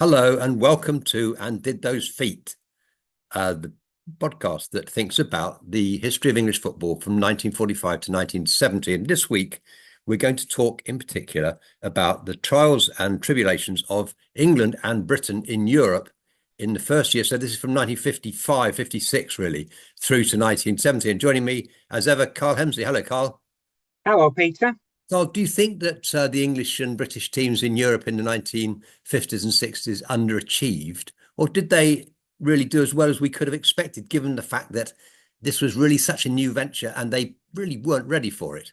Hello and welcome to And Did Those Feet, the podcast that thinks about the history of English football from 1945 to 1970. And this week, we're going to talk in particular about the trials and tribulations of England and Britain in Europe in the first year. So this is from 1955, 56, really, through to 1970. And joining me, as ever, Karl Hemsley. Hello, Karl. Hello, Peter. So, do you think that the English and British teams in Europe in the 1950s and 60s underachieved, or did they really do as well as we could have expected, given the fact that this was really such a new venture and they really weren't ready for it?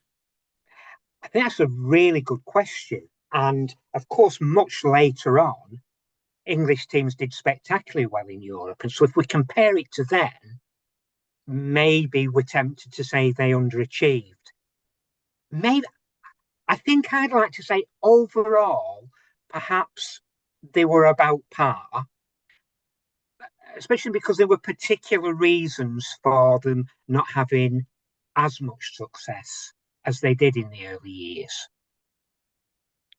I think that's a really good question. And of course, much later on, English teams did spectacularly well in Europe. And so if we compare it to then, maybe we're tempted to say they underachieved. Maybe I think I'd like to say overall, perhaps they were about par, especially because there were particular reasons for them not having as much success as they did in the early years.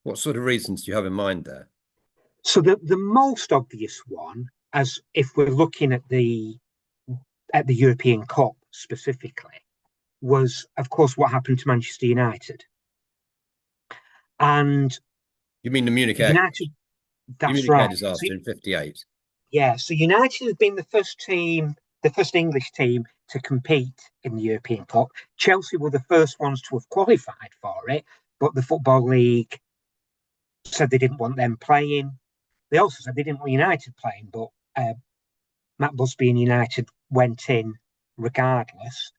What sort of reasons do you have in mind there? So the most obvious one, as if we're looking at the European Cup specifically, was of course what happened to Manchester United. And You mean the United, that's Munich Air right. So disaster in 58? yeah, so United had been the first team, the first English team to compete in the European Cup. Chelsea were the first ones to have qualified for it, but the Football League said they didn't want them playing. They also said they didn't want United playing, but Matt Busby and United went in regardless.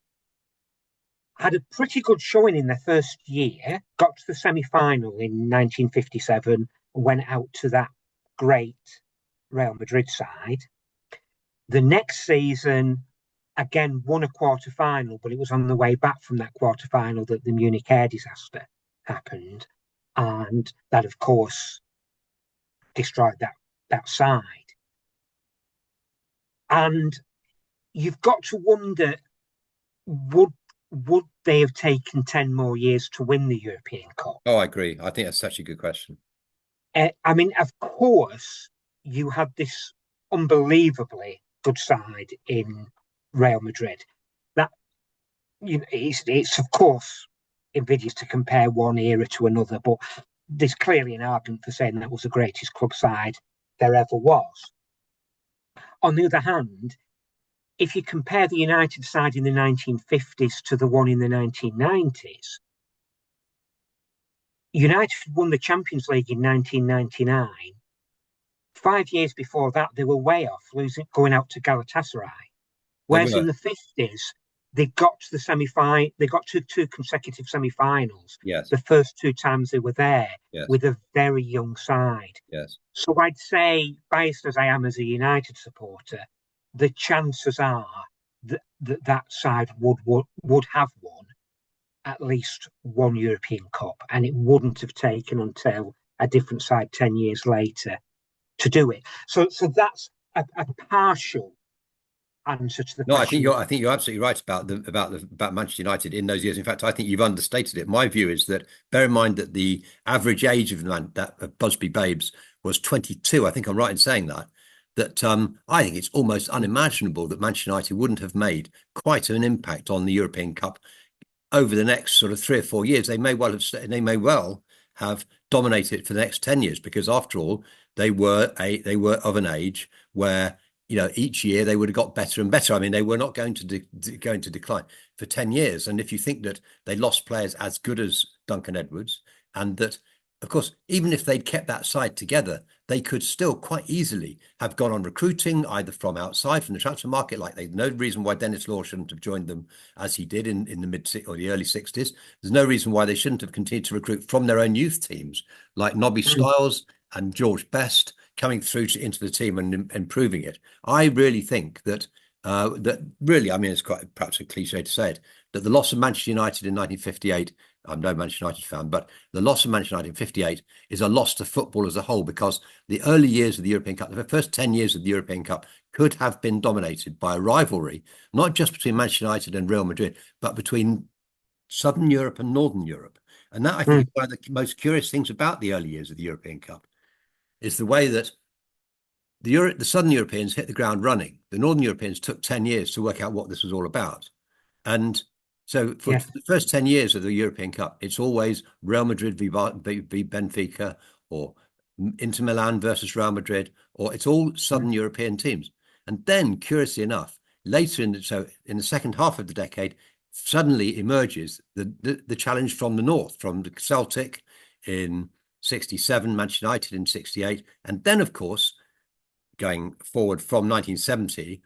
Had a pretty good showing in their first year, got to the semi final in 1957, went out to that great Real Madrid side. The next season, again, won a quarter final, but it was on the way back from that quarter final that the Munich air disaster happened. And that, of course, destroyed that side. And you've got to wonder, would would they have taken 10 more years to win the European Cup? Oh, I agree. I think that's such a good question. I mean, of course, you had this unbelievably good side in Real Madrid. That it's of course invidious to compare one era to another, but there's clearly an argument for saying that was the greatest club side there ever was. On the other hand, if you compare the United side in the 1950s to the one in the 1990s, United won the Champions League in 1999. 5 years before that, they were way off, losing, going out to Galatasaray. They Whereas were. in the 50s, they got to the semi-final, they got to two consecutive semi-finals, Yes, the first two times they were there yes, with a very young side. yes. So I'd say, biased as I am as a United supporter, the chances are that side would have won at least one European Cup, and it wouldn't have taken until a different side 10 years later to do it. So that's a partial answer to the No, question. I think you're absolutely right about Manchester United in those years. In fact, I think you've understated it. My view is that bear in mind that the average age of Busby Babes was 22. I think I'm right in saying that. I think it's almost unimaginable that Manchester United wouldn't have made quite an impact on the European Cup over the next sort of 3 or 4 years. They may well have dominated it for the next 10 years because after all, they were of an age where each year they would have got better and better. I mean, they were not going to decline for 10 years. And if you think that they lost players as good as Duncan Edwards, and that, of course, even if they'd kept that side together, they could still quite easily have gone on recruiting either from outside, from the transfer market. Like there's no reason why Dennis Law shouldn't have joined them as he did in the mid or the early 60s. There's no reason why they shouldn't have continued to recruit from their own youth teams, like Nobby Mm. Stiles and George Best coming through into the team and improving it. I really think that really, I mean, it's quite perhaps a cliche to say it, that the loss of Manchester United in 1958, I'm no Manchester United fan, but the loss of Manchester United in 58 is a loss to football as a whole because the early years of the European Cup, the first 10 years of the European Cup could have been dominated by a rivalry, not just between Manchester United and Real Madrid, but between Southern Europe and Northern Europe. And that, I think, Mm. is one of the most curious things about the early years of the European Cup is the way that the Southern Europeans hit the ground running. The Northern Europeans took 10 years to work out what this was all about. And so for Yes. the first 10 years of the European Cup, it's always Real Madrid v Benfica, or Inter Milan versus Real Madrid, or it's all Mm. Southern European teams. And then, curiously enough, later in the second half of the decade, suddenly emerges the challenge from the north, from the Celtic in 67, Manchester United in 68, and then, of course, going forward from 1970,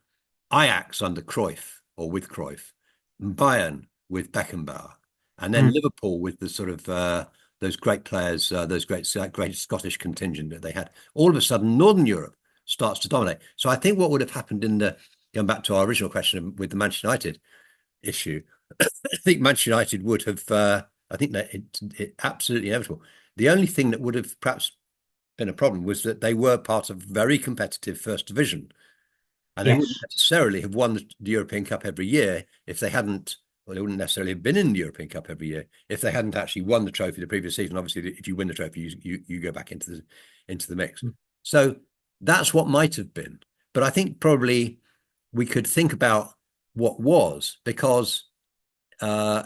Ajax under Cruyff, or with Cruyff, Bayern with Beckenbauer, and then Mm. Liverpool with the sort of those great players, those great Scottish contingent that they had. All of a sudden, Northern Europe starts to dominate. So I think what would have happened going back to our original question with the Manchester United issue, I think Manchester United would have, I think that it absolutely inevitable. The only thing that would have perhaps been a problem was that they were part of very competitive first division, and they wouldn't Yes. necessarily have won the European Cup every year if they hadn't. Well, they wouldn't necessarily have been in the European Cup every year if they hadn't actually won the trophy the previous season. Obviously, if you win the trophy, you go back into the mix. Mm. So that's what might have been. But I think probably we could think about what was, because uh,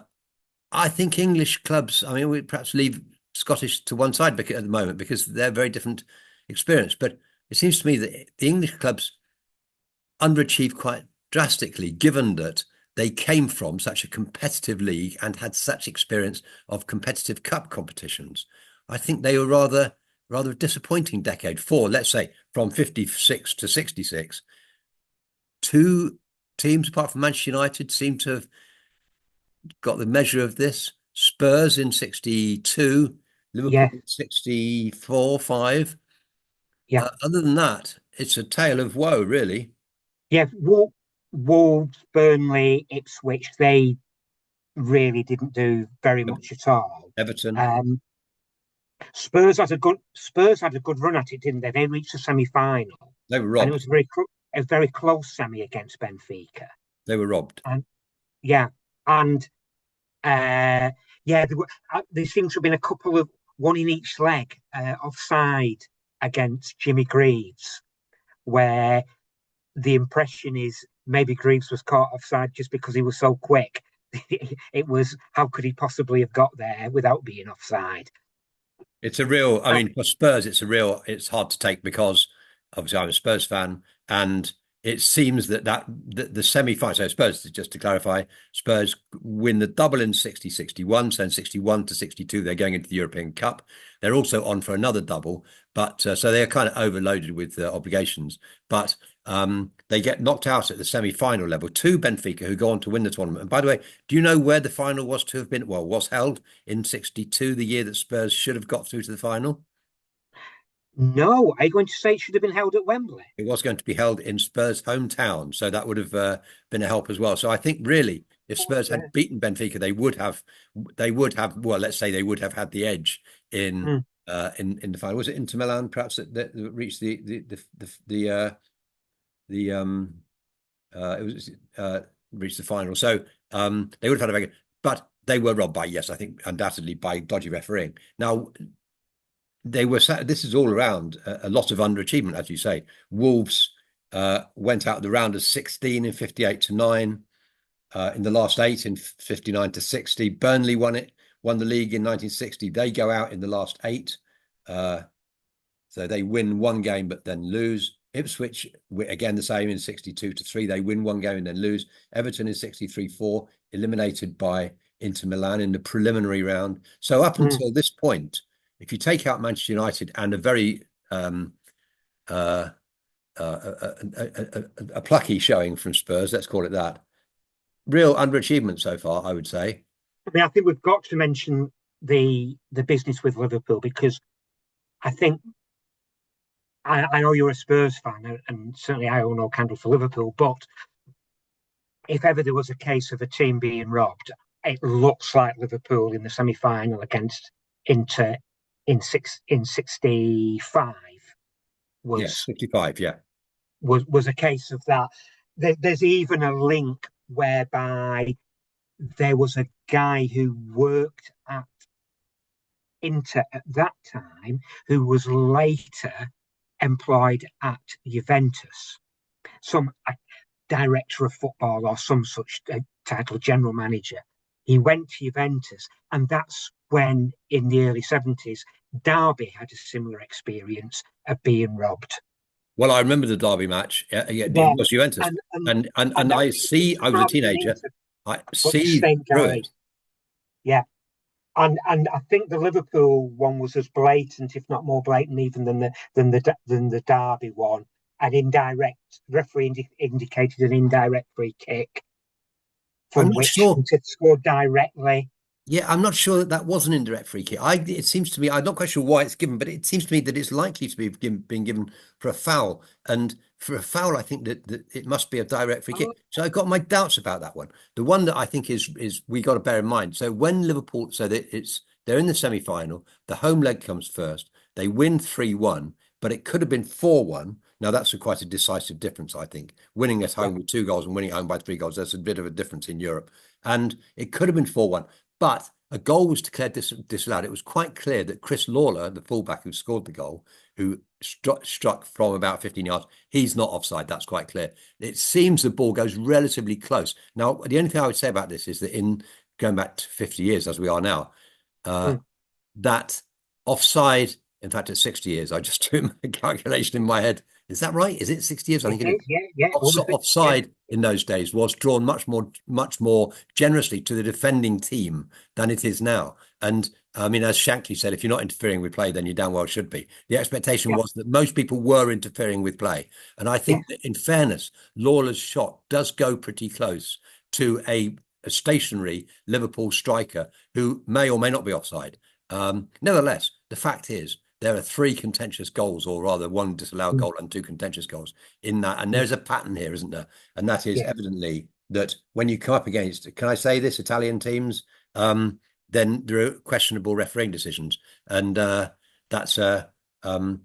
I think English clubs. I mean, we perhaps leave Scottish to one side at the moment because they're very different experience. But it seems to me that the English clubs underachieved quite drastically, given that they came from such a competitive league and had such experience of competitive cup competitions. I think they were rather a disappointing decade for, let's say, from 56 to 66. Two teams, apart from Manchester United, seem to have got the measure of this. Spurs in 62, Liverpool Yeah. in 64, 5. Yeah. Other than that, it's a tale of woe, really. Yeah. Wolves, Burnley, Ipswich, they really didn't do very much at all. Everton, Um, Spurs had a good run at it, didn't they? They reached the semi-final, they were and it robbed. was a very close semi against Benfica. They were robbed. And yeah, and uh, yeah, there seems to have been a couple of one in each leg offside against Jimmy Greaves, where the impression is maybe Greaves was caught offside just because he was so quick. It was how could he possibly have got there without being offside? It's a real, I Uh, mean, for Spurs, it's hard to take because obviously I'm a Spurs fan, and it seems that the semi-final, so Spurs, just to clarify, Spurs win the double in 60-61, so in 61 to 62, they're going into the European Cup. They're also on for another double, but so they're kind of overloaded with obligations. But they get knocked out at the semi-final level to Benfica, who go on to win the tournament. And by the way, do you know where the final was to have been? Well, was held in 62, the year that Spurs should have got through to the final. no, are you going to say it should have been held at Wembley? It was going to be held in Spurs' hometown, so that would have been a help as well. So I think really, if Spurs Yeah. had beaten Benfica, they would have, well, let's say they would have had the edge in Mm, in the final. Was it Inter Milan perhaps that reached the it was reached the final? So they would have had a very good, but they were robbed by, yes, I think undoubtedly by dodgy refereeing. Now this is all around a lot of underachievement, as you say. Wolves went out of the round of 16 in 58 to 9, in the last eight in 59 to 60. Burnley won the league in 1960. They go out in the last eight. Uh, so they win one game but then lose. Ipswich, again, the same in 62 to 3. They win one game and then lose. Everton in 63-4, eliminated by Inter Milan in the preliminary round. So up mm. until this point, if you take out Manchester United and a very uh, a plucky showing from Spurs, let's call it that, real underachievement so far, I would say. I mean, I think we've got to mention the business with Liverpool because I think I know you're a Spurs fan, and certainly I own no candle for Liverpool. But if ever there was a case of a team being robbed, it looks like Liverpool in the semi-final against Inter in 65 Yeah, was 65, yeah. was a case of that. There's even a link whereby there was a guy who worked at Inter at that time who was later employed at Juventus, some director of football or some such title, general manager. He went to Juventus, and that's when, in the early 70s, Derby had a similar experience of being robbed. Well, I remember the Derby match. Yeah, it Yeah, was Juventus, and and and and I it's see. I was a hard for me teenager. to, I but the see same through guy. it. Yeah, and I think the Liverpool one was as blatant, if not more blatant, even than the Derby one. An indirect referee indicated an indirect free kick I'm from not which sure. it had scored directly. Yeah, I'm not sure that that was an indirect free kick. It seems to me, I'm not quite sure why it's given, but it seems to me that it's likely to be being given for a foul. And for a foul, I think that it must be a direct free Oh, kick. So I've got my doubts about that one. The one that I think is we got to bear in mind. So when Liverpool, so that they're in the semi-final, the home leg comes first. They win 3-1, but it could have been 4-1. Now that's quite a decisive difference, I think. Winning at yeah. home with 2 goals and winning at home by 3 goals, that's a bit of a difference in Europe. And it could have been 4-1. But a goal was declared disallowed. It was quite clear that Chris Lawler, the fullback who scored the goal, who struck from about 15 yards, he's not offside. That's quite clear. It seems the ball goes relatively close. Now, the only thing I would say about this is that in going back to 50 years, as we are now, uh, Mm. that offside, in fact, at 60 years, I just do a calculation in my head. Is that right? Is it 60 years? I It think it is. is, yeah, yeah. Yeah, Offside in those days was drawn much more generously to the defending team than it is now. And I mean, as Shankly said, if you're not interfering with play, then you damn well should be. The expectation yeah, was that most people were interfering with play. And I yeah. think that in fairness, Lawler's shot does go pretty close to a stationary Liverpool striker who may or may not be offside. Nevertheless, the fact is, there are 3 contentious goals, or rather, 1 disallowed Mm. goal and 2 contentious goals in that. And Mm. there's a pattern here, isn't there? And that is Yeah, evidently that when you come up against, can I say this, Italian teams, um, then there are questionable refereeing decisions, and that's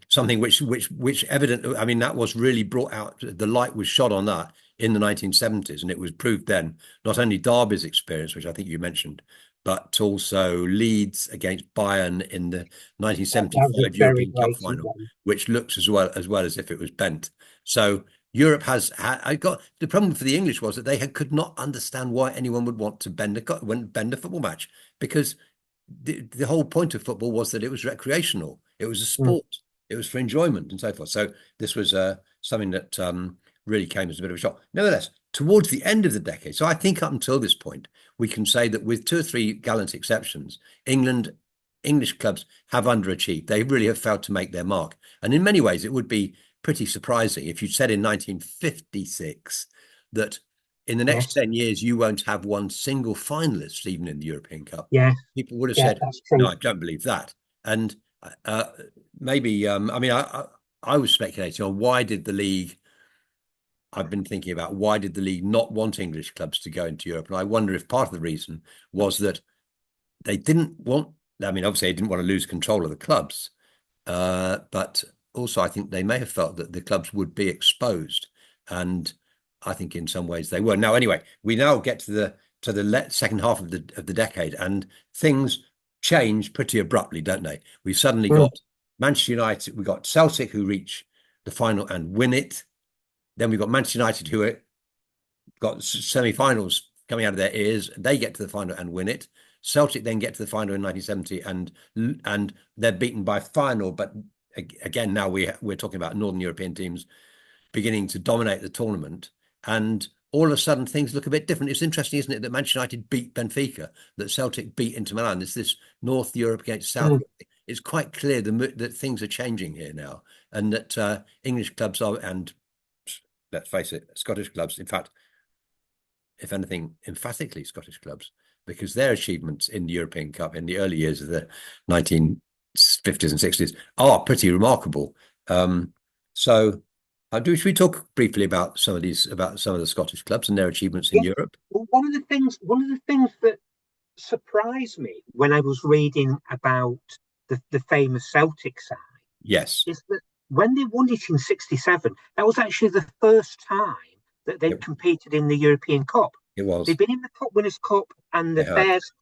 something which evident. I mean, that was really brought out. The light was shot on that in the 1970s, and it was proved then not only Derby's experience, which I think you mentioned, but also Leeds against Bayern in the that was a 1975 very European Cup blatant final, one. which looks as well as if it was bent. So Europe I got the problem for the English was that could not understand why anyone would want to bend a football match, because the whole point of football was that it was recreational, it was a Mm. sport, it was for enjoyment and so forth. So this was something that really came as a bit of a shock. Nevertheless, towards the end of the decade, so I think up until this point, we can say that with 2 or 3 gallant exceptions, English clubs have underachieved. They really have failed to make their mark. And in many ways, it would be pretty surprising if you said in 1956 that in the next Yes, 10 years, you won't have one single finalist, even in the European Cup. yeah, People would have yeah, said, that's no, true. I don't believe that. And uh, maybe, I mean, I was speculating on why did the league, I've been thinking about why did the league not want English clubs to go into Europe? And I wonder if part of the reason was that they didn't want, I mean, obviously, they didn't want to lose control of the clubs. But also, I think they may have felt that the clubs would be exposed, and I think in some ways they were. Now, anyway, we now get to the second half of the decade, and things change pretty abruptly, don't they? We've suddenly Mm. got Manchester United, we got Celtic who reach the final and win it. Then we've got Manchester United who got semi-finals coming out of their ears. They get to the final and win it. Celtic then get to the final in 1970, and they're beaten by final. But again, now we're talking about Northern European teams beginning to dominate the tournament, and all of a sudden things look a bit different. It's interesting, isn't it, that Manchester United beat Benfica, that Celtic beat Inter Milan. There's this North Europe against South Mm. Europe. It's quite clear that things are changing here now, and that English clubs are, and let's face it, Scottish clubs, in fact, if anything, emphatically Scottish clubs, because their achievements in the European Cup in the early years of the 1950s and 60s are pretty remarkable. So, should we talk briefly about some of the Scottish clubs and their achievements in Yeah. Europe? Well, one of the things that surprised me when I was reading about the famous Celtic side Yes, is that when they won it in '67, that was actually the first time that they'd it, competed in the European Cup. it They've was. been in the Cup Winners' Cup and They the had, Bears,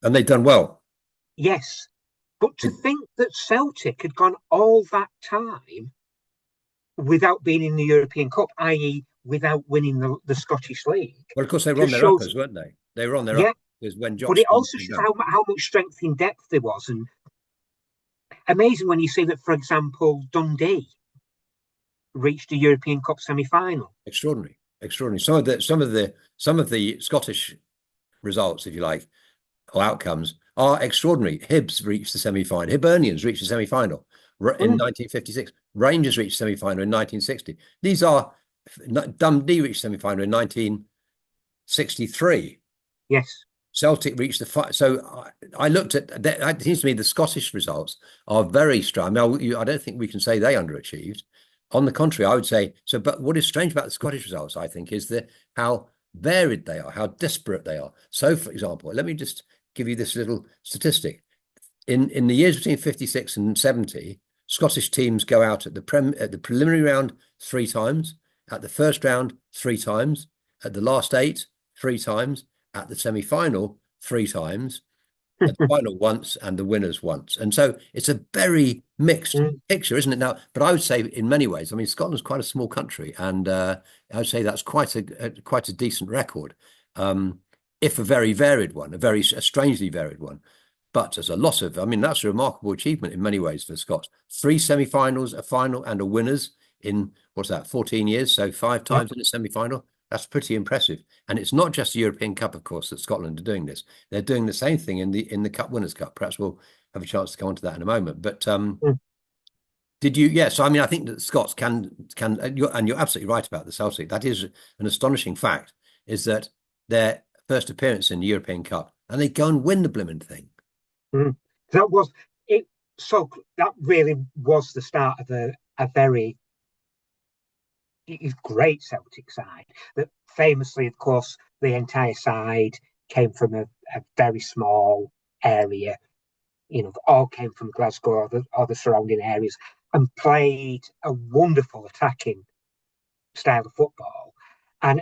and they've done well. yes. But to It, think that Celtic had gone all that time without being in the European Cup, i.e., without winning the Scottish League. Well, of course, they were on Just their shows, uppers, weren't they? They were on their yeah, uppers because when Jock but it Stein also came shows down. how much strength in depth there was. And amazing when you see that, for example, Dundee reached a European Cup semi-final. Extraordinary, extraordinary. Some of the Scottish results, if you like, or outcomes are extraordinary. Hibs reached the semi-final. Hibernians reached the semi-final in Mm, 1956. Rangers reached semi-final in 1960. These are Dundee reached semi-final in 1963. yes. Celtic reached the final. So I looked at that. It seems to me the Scottish results are very strong. Now, I don't think we can say they underachieved. On the contrary, I would say so. But what is strange about the Scottish results, I think, is how varied they are, how disparate they are. So, for example, let me just give you this little statistic. In the years between 56 and 70, Scottish teams go out at the preliminary round 3 times, at the first round 3 times, at the last 8 3 times, at the semi-final 3 times, at the final once, and the winners once. And so it's a very mixed Mm, picture, isn't it? Now, but I would say in many ways, I mean, Scotland's quite a small country, and I would say that's quite a decent record, if a very varied one, a strangely varied one. But as a lot of, I mean, that's a remarkable achievement in many ways for the Scots. 3 semi-finals, a final, and a winners in what's that, 14 years? So five yeah. times in a semi-final. That's pretty impressive. And it's not just the European Cup, of course, that Scotland are doing this. They're doing the same thing in the Cup Winners' Cup. Perhaps we'll have a chance to come on to that in a moment. But Mm, did you? Yeah. So I mean, I think that Scots can, and you're absolutely right about the Celtic. That is an astonishing fact. Is that their first appearance in the European Cup, and they go and win the blimmin' thing. mm. That was it. So that really was the start of a very great Celtic side. That famously, of course, the entire side came from a very small area. All came from Glasgow or the surrounding areas and played a wonderful attacking style of football. And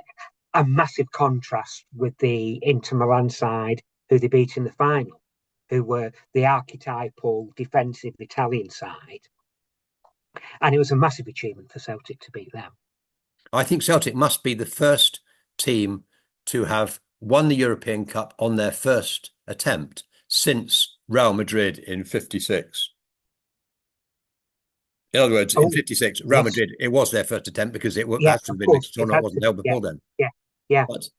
a massive contrast with the Inter Milan side, who they beat in the final, who were the archetypal defensive Italian side. And it was a massive achievement for Celtic to beat them. I think Celtic must be the first team to have won the European Cup on their first attempt since Real Madrid in 56. In other words, in Oh, 56, Real yes. Madrid, it was their first attempt because it had Yes, to of have been course. next It tournament, it had wasn't to. held Yeah, before then. yeah, yeah. But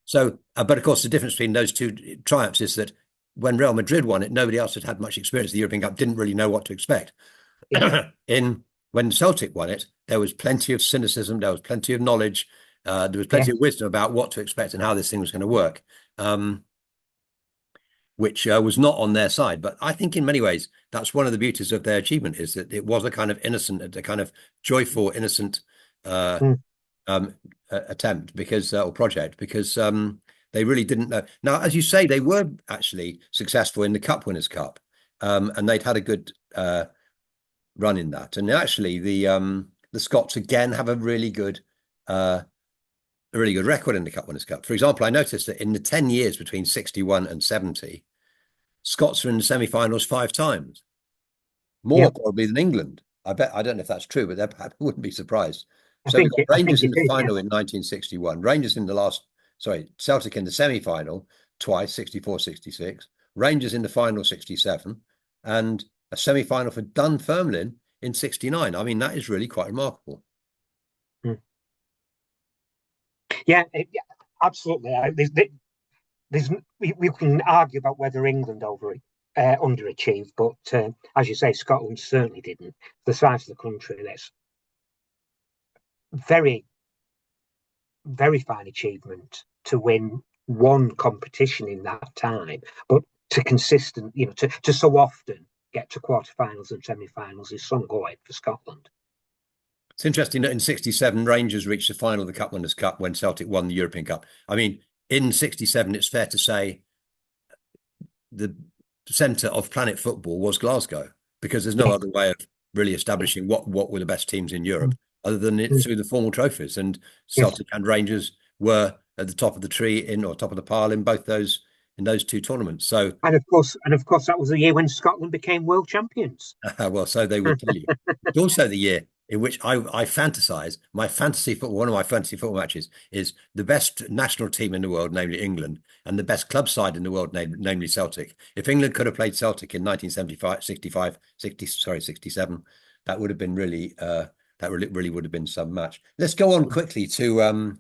of course, the difference between those two triumphs is that when Real Madrid won it, nobody else had much experience. The European Cup didn't really know what to expect. Yeah. in When Celtic won it, there was plenty of cynicism, there was plenty of knowledge, there was plenty of Yes. wisdom about what to expect and how this thing was going to work, which was not on their side. But I think in many ways that's one of the beauties of their achievement is that it was a kind of innocent, a kind of joyful, innocent uh, Mm, attempt because or project because they really didn't know. Now, as you say, they were actually successful in the Cup Winners' Cup, and they'd had a good run in that. And actually, the Scots again have a really good record in the Cup Winners' Cup. For example, I noticed that in the 10 years between 61 and 70, Scots are in the semi-finals 5 times, yeah. more probably than England. I bet. I don't know if that's true, but I wouldn't be surprised. I So we think got it. I think Rangers in it the is. final Yes. in 1961, Rangers in the last, sorry, Celtic in the semi-final twice, 64, 66, Rangers in the final 67, and a semi-final for Dunfermline in 69. I mean, that is really quite remarkable. Mm. Yeah. Yeah, absolutely. There's we can argue about whether England underachieved, but as you say, Scotland certainly didn't. The size of the country, that's very, very fine achievement to win one competition in that time, but to so often get to quarterfinals and semi-finals is some going for Scotland. It's interesting that in 67, Rangers reached the final of the Cup Winners' Cup when Celtic won the European Cup. I mean, in 67, it's fair to say the centre of planet football was Glasgow because there's no Yes. other way of really establishing what were the best teams in Mm, Europe other than it mm, through the formal trophies. And yes. Celtic and Rangers were at the top of the tree or top of the pile in both those two tournaments. So, And of course, that was the year when Scotland became world champions. well, so they would tell you. It's also the year in which I fantasize my fantasy football. One of my fantasy football matches is the best national team in the world, namely England, and the best club side in the world, namely Celtic. If England could have played Celtic in 1975, 65, 60, sorry, 67, that would have been really that really would have been some match. Let's go on quickly to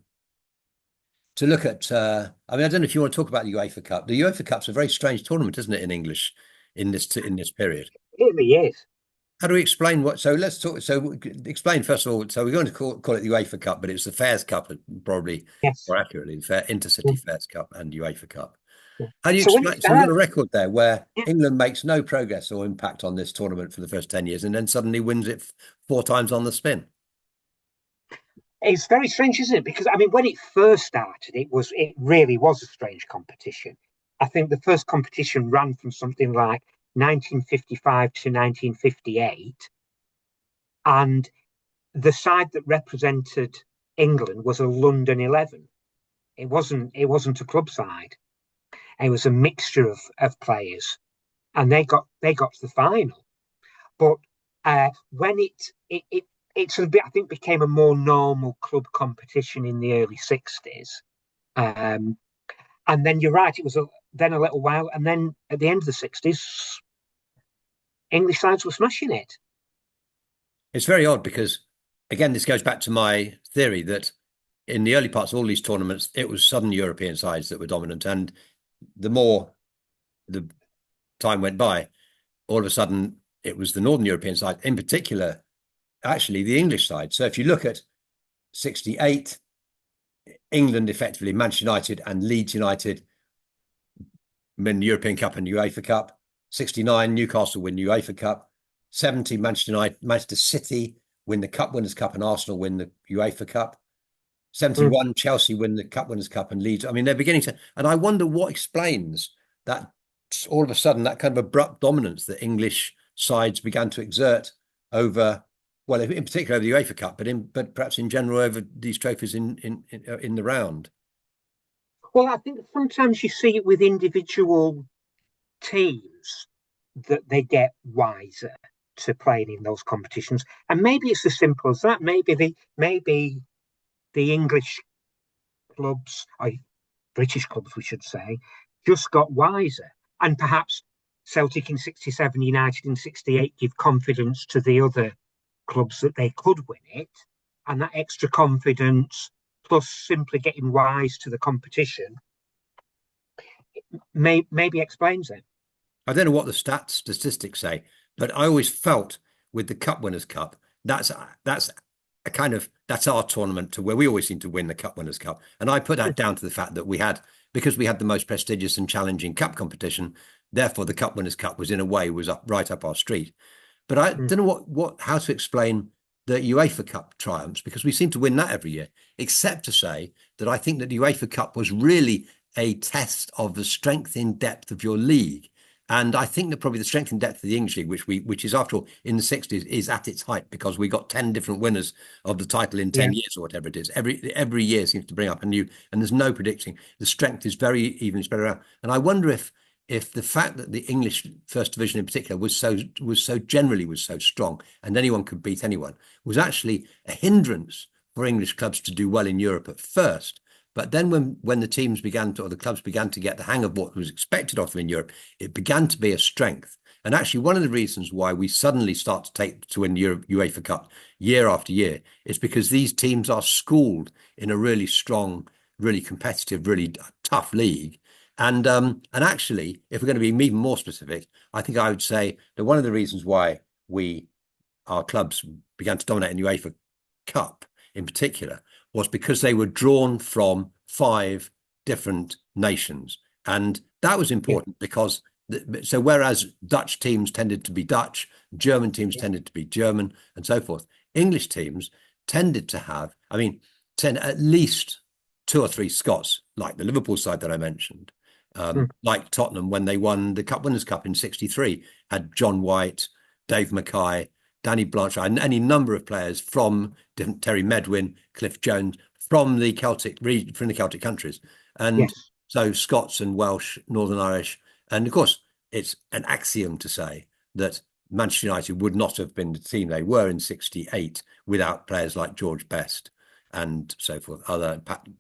look at. I mean, I don't know if you want to talk about the UEFA Cup. The UEFA Cup's a very strange tournament, isn't it, in English in this period? It really is. How do we explain what? So let's talk. So explain first of all. So we're going to call it the UEFA Cup, but it's the Fairs Cup, probably Yes. more accurately, the Fair Intercity Fairs Cup and UEFA Cup. Yeah. How do you So when it explain? So we've got started, a record there where yeah, England makes no progress or impact on this tournament for the first 10 years, and then suddenly wins it four times on the spin. it's very strange, isn't it? Because I mean, when it first started, it really was a strange competition. I think the first competition ran from something like 1955 to 1958, and the side that represented England was a London 11. It wasn't a club side. It was a mixture of players, and they got to the final. But when it sort of, I think, became a more normal club competition in the early 60s. Um, and then you're right, it was then a little while, and then at the end of the 60s, English sides were smashing it. It's very odd because, again, this goes back to my theory that in the early parts of all these tournaments, it was Southern European sides that were dominant, and the more the time went by, all of a sudden it was the Northern European side, in particular, actually the English side. So if you look at 68, England effectively, Manchester United and Leeds United win the European Cup and UEFA Cup. 69, Newcastle win the UEFA Cup. 70, Manchester United, Manchester City win the Cup Winners' Cup and Arsenal win the UEFA Cup. Mm. 71, Chelsea win the Cup Winners' Cup and Leeds. I mean, they're beginning to, and I wonder what explains that all of a sudden that kind of abrupt dominance that English sides began to exert over, well, in particular over the UEFA Cup, but perhaps in general over these trophies in the round. Well, I think sometimes you see it with individual teams that they get wiser to playing in those competitions, and maybe it's as simple as that. Maybe the English clubs, or British clubs, we should say, just got wiser, and perhaps Celtic in 67, United in 68 give confidence to the other clubs that they could win it, and that extra confidence plus simply getting wise to the competition maybe explains it. I don't know what the statistics say, but I always felt with the Cup Winners' Cup, that's a kind of that's our tournament to where we always seem to win the Cup Winners' Cup. And I put that down to the fact that because we had the most prestigious and challenging cup competition, therefore the Cup Winners' Cup was in a way was right up our street. But I Mm. don't know how to explain the UEFA Cup triumphs because we seem to win that every year, except to say that I think that the UEFA Cup was really a test of the strength in depth of your league. And I think that probably the strength and depth of the English league, which is after all in the 60s, is at its height because we got 10 different winners of the title in Yeah, 10 years or whatever it is. Every year seems to bring up a new, and there's no predicting. The strength is very evenly spread around. And I wonder if the fact that the English First Division in particular was so strong and anyone could beat anyone was actually a hindrance for English clubs to do well in Europe at first. But then when the teams began to, or the clubs began to get the hang of what was expected of them in Europe, it began to be a strength. And actually, one of the reasons why we suddenly start to win UEFA Cup year after year is because these teams are schooled in a really strong, really competitive, really tough league. And actually, if we're going to be even more specific, I think I would say that one of the reasons why our clubs began to dominate in UEFA Cup in particular was because they were drawn from five different nations. And that was yeah, important because, so whereas Dutch teams tended to be Dutch, German teams yeah. tended to be German, and so forth, English teams tended to have, I mean, at least two or three Scots, like the Liverpool side that I mentioned, Mm. like Tottenham when they won the Cup Winners' Cup in '63, had John White, Dave Mackay, Danny Blanchard, and any number of players from different Terry Medwin, Cliff Jones, from the Celtic countries. And Yes. so Scots and Welsh, Northern Irish. And of course, it's an axiom to say that Manchester United would not have been the team they were in '68 without players like George Best and so forth,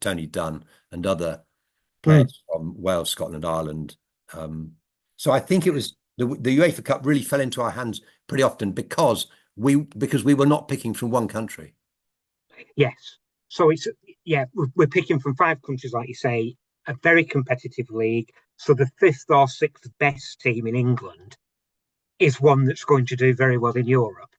Tony Dunn and other Mm. players from Wales, Scotland, Ireland. So I think it was the UEFA Cup really fell into our hands pretty often because we were not picking from one country. Yes. So it's yeah, we're picking from five countries, like you say, a very competitive league. So the fifth or sixth best team in England is one that's going to do very well in Europe.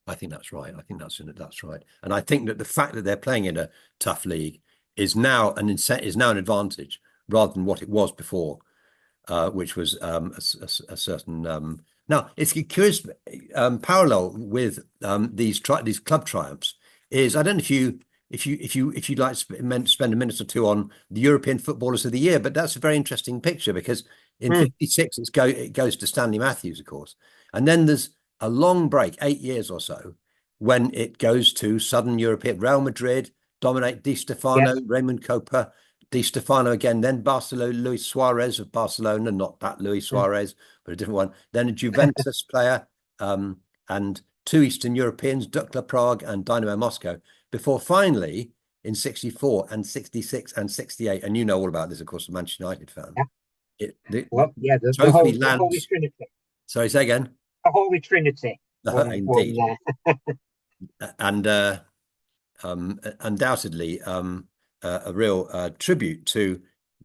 I think that's right. I think that's right. And I think that the fact that they're playing in a tough league is now an advantage rather than what it was before, which was a certain. Now, it's a curious parallel with these club triumphs. Is I don't know if you'd like to spend a minute or two on the European Footballers of the Year, but that's a very interesting picture because in Mm. '56 it goes to Stanley Matthews, of course, and then there's a long break, 8 years or so, when it goes to Southern European. Real Madrid dominate. Di Yeah. Stefano, Raymond Kopa, Di Stefano again, then Barcelona, Luis Suarez of Barcelona, not that Luis Mm. Suarez, but a different one. Then a Juventus player, and two Eastern Europeans, Dukla Prague and Dynamo Moscow, before finally in '64 and '66 and '68, and you know all about this, of course, a Manchester United fan. Yeah. The Well, yeah, trophy the Holy lands. Trinity, Sorry, say again. the Holy Trinity won Indeed. And undoubtedly a real tribute to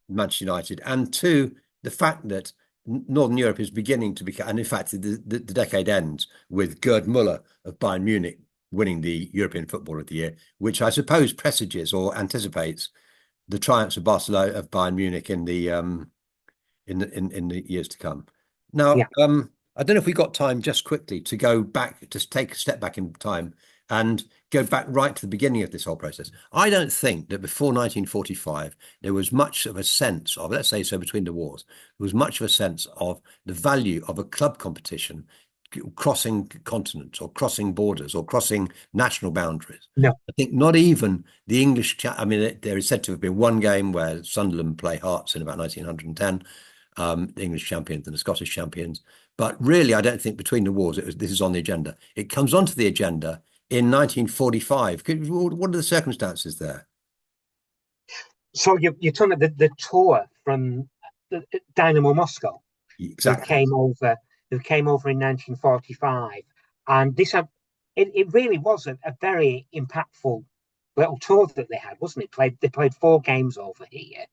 Manchester United and to the fact that Northern Europe is beginning to become, and in fact, the decade ends with Gerd Müller of Bayern Munich winning the European Footballer of the Year, which I suppose presages or anticipates the triumphs of Barcelona of Bayern Munich in the years to come. Now, Yeah. I don't know if we got time just quickly to go back, just take a step back in time and go back right to the beginning of this whole process. I don't think that before 1945 there was much of a sense of, let's say so, between the wars, there was much of a sense of the value of a club competition crossing continents or crossing borders or crossing national boundaries. No. I think not even the English. I mean, there is said to have been one game where Sunderland play Hearts in about 1910, the English champions and the Scottish champions. But really, I don't think between the wars this is on the agenda. It comes onto the agenda in 1945. What are the circumstances there? So you're talking about the tour from Dynamo Moscow, who Exactly. came over who came over in 1945, and it really was a very impactful little tour that they had, wasn't it? They played four games over here,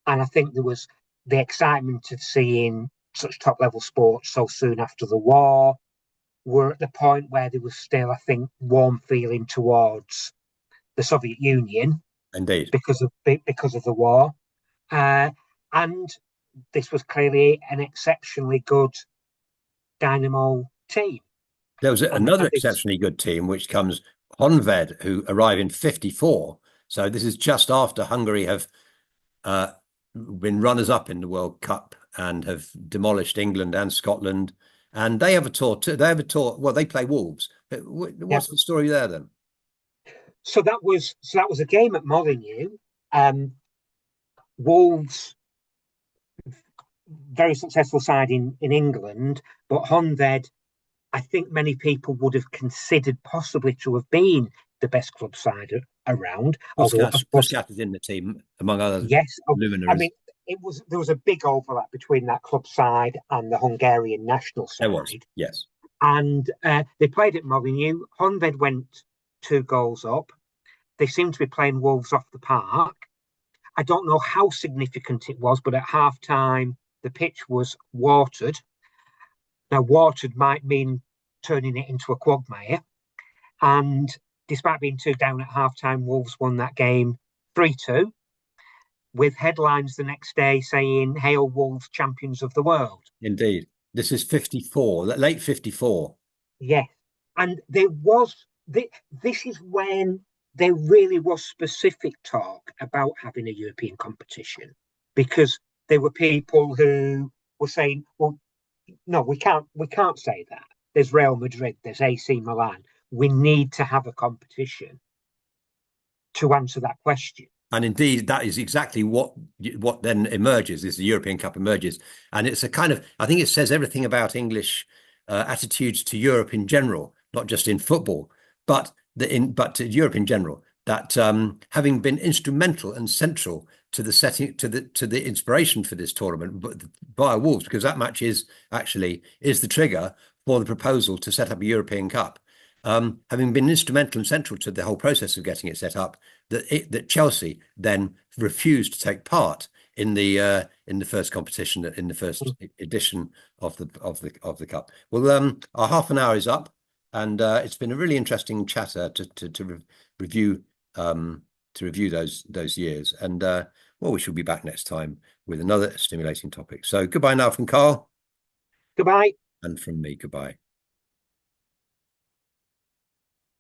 and I think there was the excitement of seeing such top level sports so soon after the war. We're at the point where there was still, I think, warm feeling towards the Soviet Union Indeed. because of the war, and this was clearly an exceptionally good Dynamo team. There was another And this, exceptionally good team, which comes Honved, who arrive in '54. So this is just after Hungary have uh, been runners-up in the World Cup and have demolished England and Scotland. And they have a tour too. They have a tour. Well, they play Wolves. yeah. What's the story there then? So that was a game at Molineux. Wolves, very successful side in England, but Honved, I think many people would have considered possibly to have been the best club side around. Although, of course, Puskas is in the team, among other yes, I luminaries. mean, there was a big overlap between that club side and the Hungarian national There was, side, yes. and they played at Molineux. Honved went 2 goals up. They seemed to be playing Wolves off the park. I don't know how significant it was, but at half time, the pitch was watered. Now, watered might mean turning it into a quagmire. And despite being 2 down at half time, Wolves won that game 3-2, with headlines the next day saying, "Hail Wolves, champions of the world." Indeed. This is '54, late '54. Yes. And this is when there really was specific talk about having a European competition, because there were people who were saying, well, no, we can't say that. There's Real Madrid, there's AC Milan. We need to have a competition to answer that question. And indeed, that is exactly what then emerges, is the European Cup emerges. And it's a kind of, I think it says everything about English attitudes to Europe in general, not just in football, but to Europe in general, that having been instrumental and central to the setting, to the inspiration for this tournament via Wolves, because that match is the trigger for the proposal to set up a European Cup. Having been instrumental and central to the whole process of getting it set up, that Chelsea then refused to take part in the first competition, in the first edition of the cup. Well, our half an hour is up, and it's been a really interesting chatter review to review those years. And well, we shall be back next time with another stimulating topic. So goodbye now from Karl, Goodbye. and from me, goodbye.